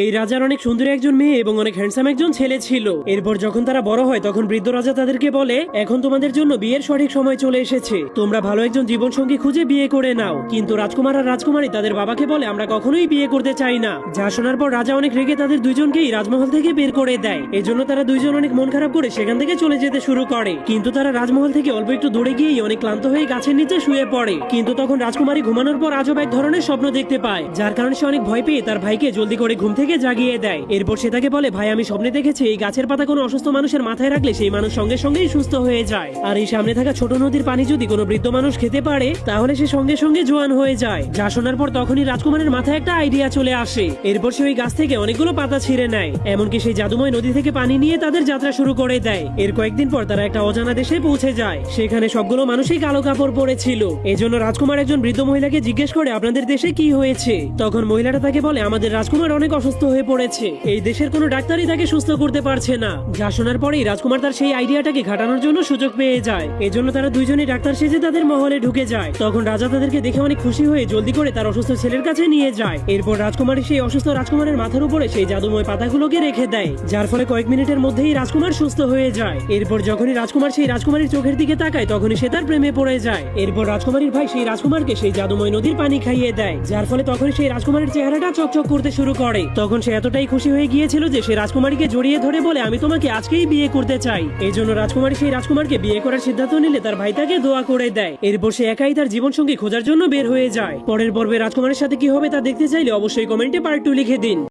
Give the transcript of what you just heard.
এই রাজার অনেক সুন্দরী একজন মেয়ে এবং অনেক হ্যান্ডসাম একজন ছেলে ছিল। এরপর যখন তারা বড় হয় তখন বৃদ্ধ রাজা তাদেরকে বলে, এখন তোমাদের জন্য বিয়ের সঠিক সময় চলে এসেছে, তোমরা ভালো একজন জীবন সঙ্গী খুঁজে বিয়ে করে নাও। কিন্তু রাজকুমার আর রাজকুমারী তাদের বাবাকে বলে, আমরা কখনোই বিয়ে করতে চাই না। যা শোনার পর রাজা অনেক রেগে তাদের দুইজনকেই রাজমহল থেকে বের করে দেয়। এজন্য তারা দুইজন অনেক মন খারাপ করে সেখান থেকে চলে যেতে শুরু করে। কিন্তু তারা রাজমহল থেকে অল্প একটু দূরে গিয়েই অনেক ক্লান্ত হয়ে গাছের নিচে শুয়ে পড়ে। কিন্তু তখন রাজকুমারী ঘুমানোর পর আজব এক ধরনের স্বপ্ন দেখতে পায়, যার কারণে সে অনেক ভয় পেয়ে তার ভাইকে জলদি করে ঘুম থেকে জাগিয়ে দেয়। এরপর সে তাকে বলে, ভাই আমি স্বপ্নে দেখেছি এই গাছের পাতা কোনো অসুস্থ মানুষের মাথায় রাখলে সেই মানুষ সঙ্গে সঙ্গেই সুস্থ হয়ে যায়, আর এই সামনে থাকা ছোট নদীর পানি যদি কোনো বৃদ্ধ মানুষ খেতে পারে তাহলে সে সঙ্গে সঙ্গে জোয়ান হয়ে যায়। যা শোনার পর তখনই রাজকুমারের মাথায় একটা আইডিয়া চলে আসে। এরপর সে ওই গাছ থেকে অনেকগুলো পাতা ছিঁড়ে নেয়, এমনকি সেই জাদুময় নদী থেকে পানি নিয়ে তাদের যাত্রা শুরু করে দেয়। এর কয়েকদিন পর তারা একটা অজানা দেশে পৌঁছে যায়। সেখানে সবগুলো মানুষই কালো কাপড় পরেছিল। এজন্য রাজকুমার একজন বৃদ্ধ মহিলাকে জিজ্ঞেস করে, আপনাদের দেশে কি হয়েছে? তখন মহিলাটা তাকে বলে, আমাদের রাজকুমার অনেক অসুস্থ হয়ে পড়েছে, এই দেশের কোনো ডাক্তারই তাকে সুস্থ করতে পারছে না। যা শোনার পরেই রাজকুমার তার সেই আইডিয়াটাকে ঘাটানোর জন্য সুযোগ পেয়ে যায়। এজন্য তারা দুইজনই ডাক্তার সেজে তাদের মহলে ঢুকে যায়। তখন রাজা তাদেরকে দেখে অনেক খুশি হয়ে জলদি করে তার অসুস্থ ছেলের কাছে নিয়ে যায়। এরপর রাজকুমারী সেই অসুস্থ রাজকুমারের মাথার উপরে সেই জাদুময় পাতাগুলোকে রেখে দেয়, যার ফলে কয়েক মিনিটের মধ্যেই রাজকুমার সুস্থ হয়ে যায়। এরপর যখনই রাজকুমার সেই রাজকুমারীর চোখের দিকে তাকায় তখনই সে তার প্রেমে পড়ে যায়। এরপর রাজকুমারীর ভাই সেই রাজকুমারকে সেই জাদুময় নদীর পানি খাইয়ে দেয়, যার ফলে তখন সেই রাজকুমারের চেহারাটা চকচক করতে শুরু করে। তখন সে এতটাই খুশি হয়ে গিয়েছিল যে সে রাজকুমারীকে জড়িয়ে ধরে বলে, আমি তোমাকে আজকেই বিয়ে করতে চাই। এই জন্য রাজকুমারী সেই রাজকুমারকে বিয়ে করার সিদ্ধান্ত নিলে তার ভাই তাকে দোয়া করে দেয়। এরপর সে একাই তার জীবন সঙ্গী খোঁজার জন্য বের হয়ে যায়। পরের পর্বে রাজকুমারের সাথে কি হবে তা দেখতে চাইলে অবশ্যই কমেন্টে পার্ট 2 লিখে দিন।